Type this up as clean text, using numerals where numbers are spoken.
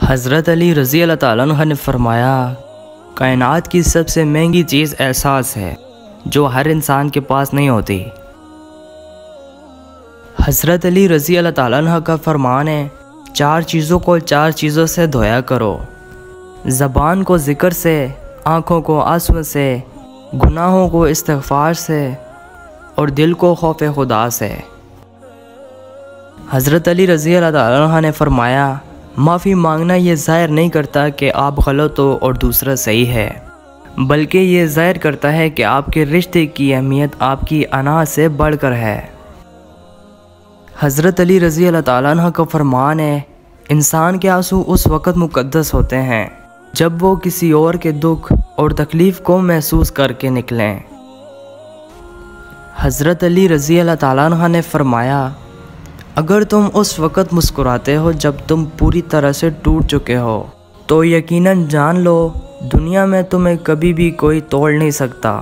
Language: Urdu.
حضرت علی رضی اللہ تعالیٰ عنہ نے فرمایا، کائنات کی سب سے مہنگی چیز احساس ہے جو ہر انسان کے پاس نہیں ہوتی۔ حضرت علی رضی اللہ تعالیٰ عنہ کا فرمان ہے، 4 چیزوں کو 4 چیزوں سے دھویا کرو، زبان کو ذکر سے، آنکھوں کو آنسو سے، گناہوں کو استغفار سے، اور دل کو خوف خدا سے۔ حضرت علی رضی اللہ تعالیٰ عنہ نے فرمایا، معافی مانگنا یہ ظاہر نہیں کرتا کہ آپ غلط ہو اور دوسرا صحیح ہے، بلکہ یہ ظاہر کرتا ہے کہ آپ کے رشتے کی اہمیت آپ کی انا سے بڑھ کر ہے۔ حضرت علی رضی اللہ تعالیٰ عنہ کا فرمان ہے، انسان کے آنسو اس وقت مقدس ہوتے ہیں جب وہ کسی اور کے دکھ اور تکلیف کو محسوس کر کے نکلیں۔ حضرت علی رضی اللہ تعالیٰ عنہ نے فرمایا، اگر تم اس وقت مسکراتے ہو جب تم پوری طرح سے ٹوٹ چکے ہو تو یقیناً جان لو دنیا میں تمہیں کبھی بھی کوئی توڑ نہیں سکتا۔